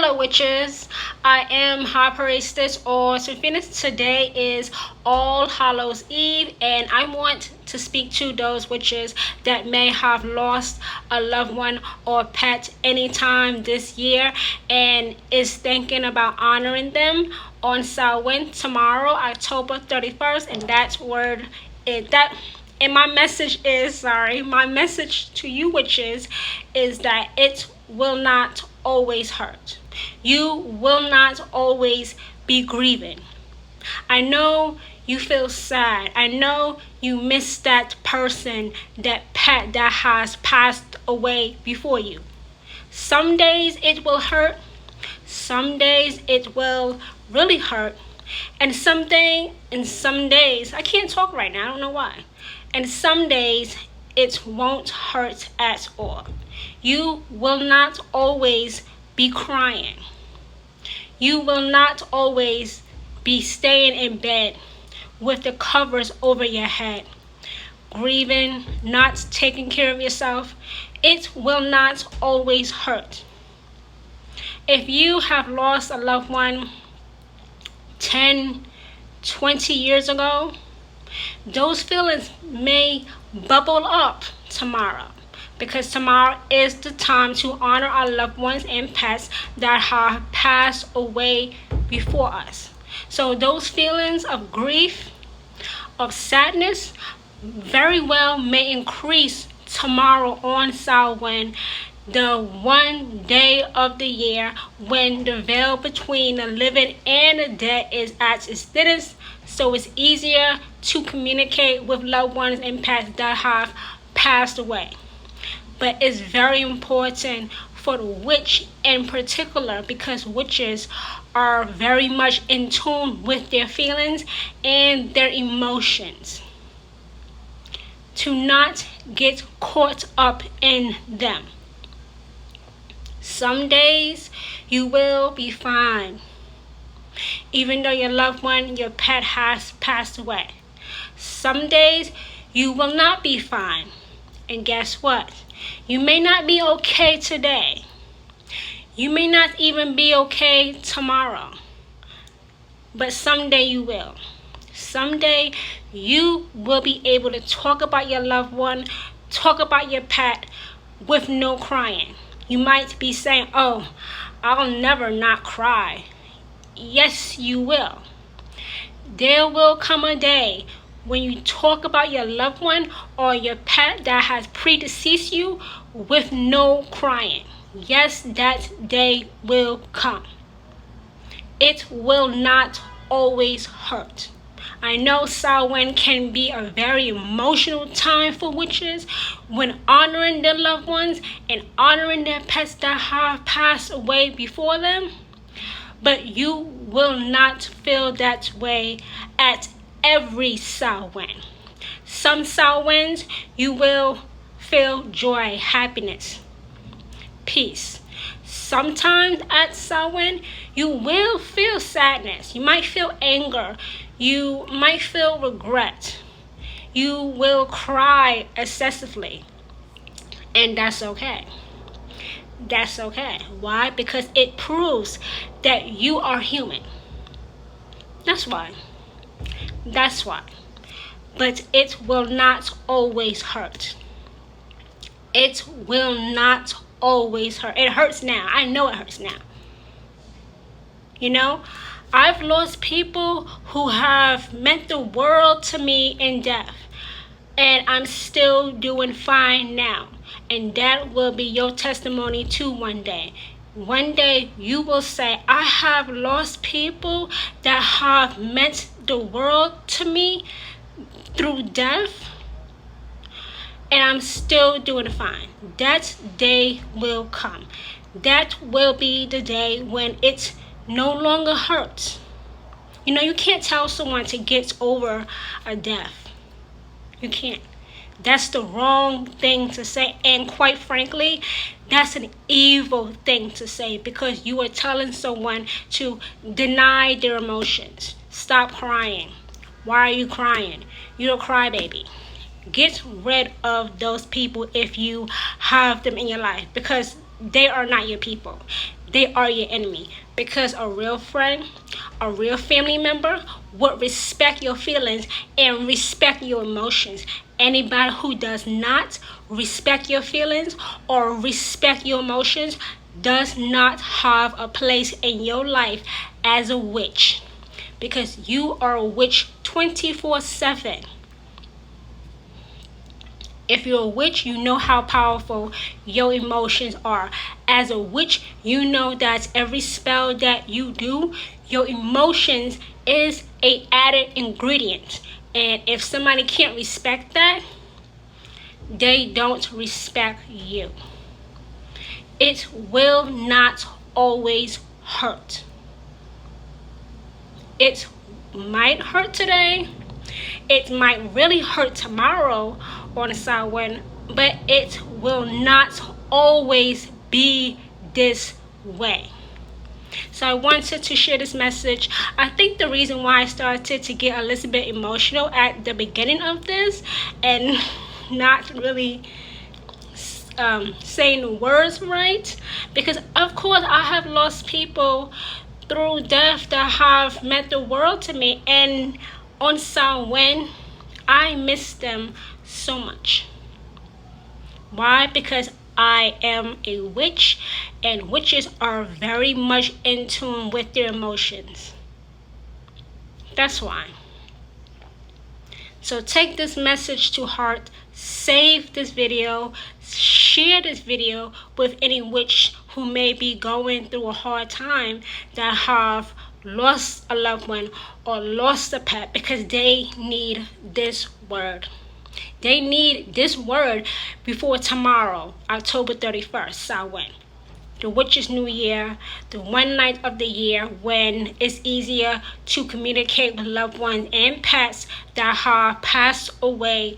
Hello witches, I am High Priestess, or to finish, today is All Hallows Eve, and I want to speak to those witches that may have lost a loved one or pet anytime this year and is thinking about honoring them on Samhain tomorrow, October 31st, and that's word it that. And my message to you witches is that it will not always hurt. You will not always be grieving. I know you feel sad. I know you miss that person, that pet that has passed away before you. Some days it will hurt. Some days it will really hurt. And some days, I can't talk right now, I don't know why. And some days it won't hurt at all. You will not always be crying. You will not always be staying in bed with the covers over your head, grieving, not taking care of yourself. It will not always hurt. If you have lost a loved one 10, 20 years ago, those feelings may bubble up tomorrow, because tomorrow is the time to honor our loved ones and pets that have passed away before us. So those feelings of grief, of sadness, very well may increase tomorrow on Samhain, the one day of the year when the veil between the living and the dead is at its thinnest, so it's easier to communicate with loved ones and pets that have passed away. But it's very important for the witch in particular, because witches are very much in tune with their feelings and their emotions, to not get caught up in them. Some days you will be fine, even though your loved one, your pet, has passed away. Some days you will not be fine. And guess what? You may not be okay today. You may not even be okay tomorrow. But someday you will. Someday you will be able to talk about your loved one, talk about your pet with no crying. You might be saying, "Oh, I'll never not cry." Yes, you will. There will come a day when you talk about your loved one or your pet that has predeceased you with no crying. Yes, that day will come. It will not always hurt. I know Samhain can be a very emotional time for witches when honoring their loved ones and honoring their pets that have passed away before them. But you will not feel that way at every Samhain. Some Samhains you will feel joy, happiness, peace. Sometimes at Samhain you will feel sadness. You might feel anger. You might feel regret. You will cry excessively. And that's okay. That's okay. Why? Because it proves that you are human. That's why. That's why. But it will not always hurt. It will not always hurt. It hurts now. I know it hurts now. You know, I've lost people who have meant the world to me in death, and I'm still doing fine now. And that will be your testimony too one day. One day you will say, "I have lost people that have meant the world to me through death, and I'm still doing fine." That day will come. That will be the day when it no longer hurts. You know, you can't tell someone to get over a death. You can't. That's the wrong thing to say. And quite frankly, that's an evil thing to say, because you are telling someone to deny their emotions. Stop crying. Why are you crying? You're a crybaby. Get rid of those people if you have them in your life, because they are not your people. they are your enemy. Because a real friend, a real family member would respect your feelings and respect your emotions. Anybody who does not respect your feelings or respect your emotions does not have a place in your life as a witch. Because you are a witch 24/7. If you're a witch, you know how powerful your emotions are. As a witch, you know that every spell that you do, your emotions is a added ingredient. And if somebody can't respect that, they don't respect you. It will not always hurt. It might hurt today. It might really hurt tomorrow on a side one, but it will not always be this way. So I wanted to share this message. I think the reason why I started to get a little bit emotional at the beginning of this and not really saying the words right, because of course I have lost people through death that have meant the world to me, and on Samhain I miss them so much. Why? Because I am a witch, and witches are very much in tune with their emotions. That's why. So take this message to heart, save this video, share this video with any witch who may be going through a hard time, that have lost a loved one or lost a pet, because they need this word. They need this word before tomorrow, October 31st, Samhain. The Witch's New Year, the one night of the year when it's easier to communicate with loved ones and pets that have passed away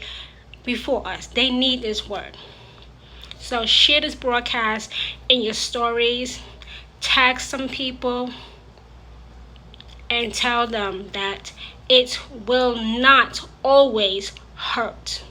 before us. They need this word. So share this broadcast in your stories, tag some people, and tell them that it will not always hurt.